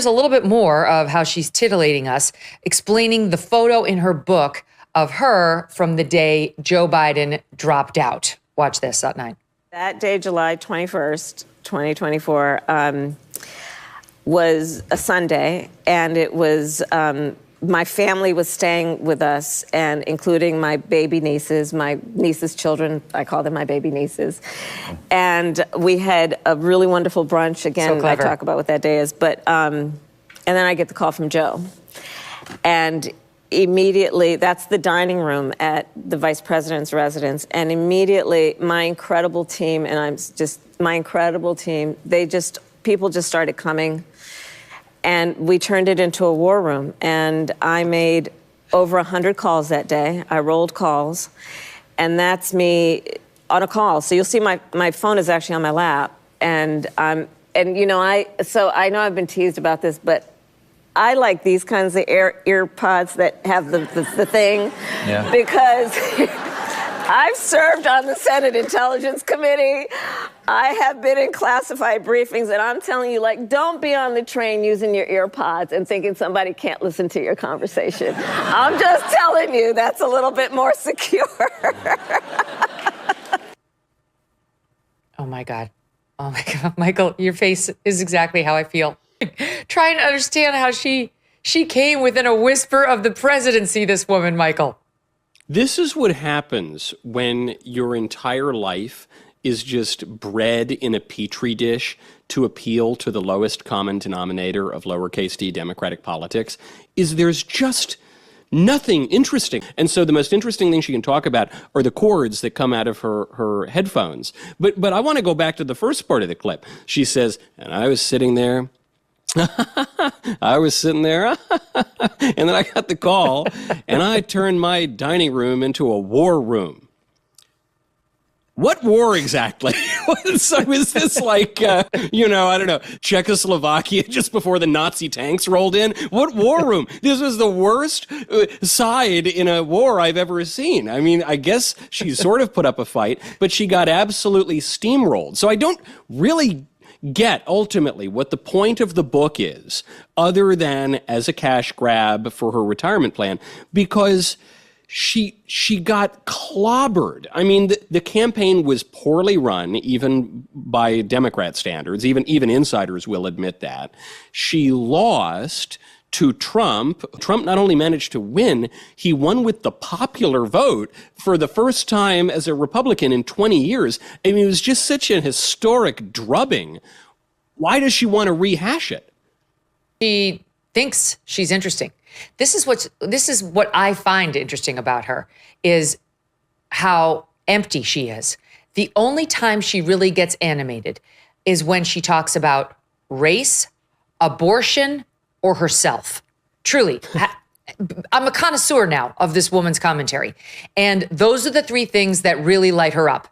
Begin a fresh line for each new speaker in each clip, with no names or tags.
a little bit more of how she's titillating us, explaining the photo in her book of her from the day Joe Biden dropped out. Watch this at 9.
That day, July 21st, 2024, was a Sunday, and it was my family was staying with us, and including my baby nieces, my nieces' children. I call them my baby nieces. And we had a really wonderful brunch. Again, I talk about what that day is. But and then I get the call from Joe. And immediately, that's the dining room at the vice president's residence. And immediately, my incredible team, people just started coming. And we turned it into a war room. And I made over 100 calls that day. I rolled calls. And that's me on a call. So you'll see my phone is actually on my lap. And you know, I know I've been teased about this, but I like these kinds of ear pods that have the thing. Yeah. Because I've served on the Senate Intelligence Committee. I have been in classified briefings, and I'm telling you, like, don't be on the train using your ear pods and thinking somebody can't listen to your conversation. I'm just telling you, that's a little bit more secure.
Oh my God, Michael, your face is exactly how I feel. Trying to understand how she came within a whisper of the presidency, this woman, Michael.
This is what happens when your entire life is just bred in a petri dish to appeal to the lowest common denominator of lowercase d democratic politics, is there's just nothing interesting. And so the most interesting thing she can talk about are the chords that come out of her headphones. But I want to go back to the first part of the clip. She says, and I was sitting there, I was sitting there, and then I got the call, and I turned my dining room into a war room. What war exactly? So is this like, I don't know, Czechoslovakia just before the Nazi tanks rolled in? What war room? This was the worst side in a war I've ever seen. I mean, I guess she sort of put up a fight, but she got absolutely steamrolled. So I don't really get ultimately what the point of the book is, other than as a cash grab for her retirement plan, because she got clobbered. I mean, the campaign was poorly run, even by Democrat standards. Even insiders will admit that. She lost to Trump. Trump not only managed to win, he won with the popular vote for the first time as a Republican in 20 years. I mean, it was just such an historic drubbing. Why does she want to rehash it?
She thinks she's interesting. This is what I find interesting about her, is how empty she is. The only time she really gets animated is when she talks about race, abortion, or herself. Truly, I'm a connoisseur now of this woman's commentary. And those are the three things that really light her up.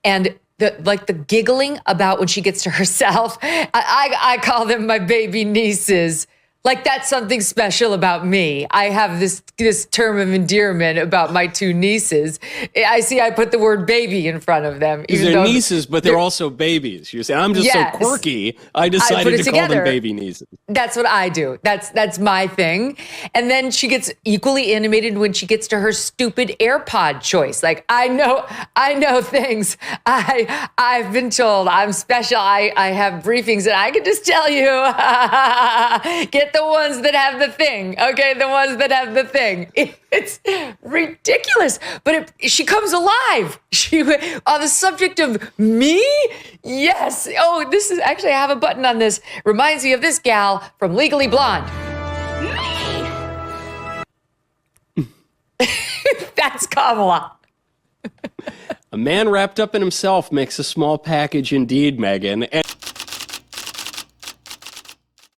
And the giggling about when she gets to herself, I call them my baby nieces. Like, that's something special about me. I have this term of endearment about my two nieces. I put the word baby in front of them.
They're nieces, but they're also babies. You're saying, I'm just so quirky, I decided to call them baby nieces. That's
what I do. That's my thing. And then she gets equally animated when she gets to her stupid AirPod choice. Like, I know things. I've been told I'm special. I have briefings, and I can just tell you, get the ones that have the thing, okay? The ones that have the thing. It's ridiculous, but she comes alive. On the subject of me, yes. Oh, this is actually, I have a button on this. Reminds me of this gal from Legally Blonde. Me. That's Kamala.
A man wrapped up in himself makes a small package indeed, Megan.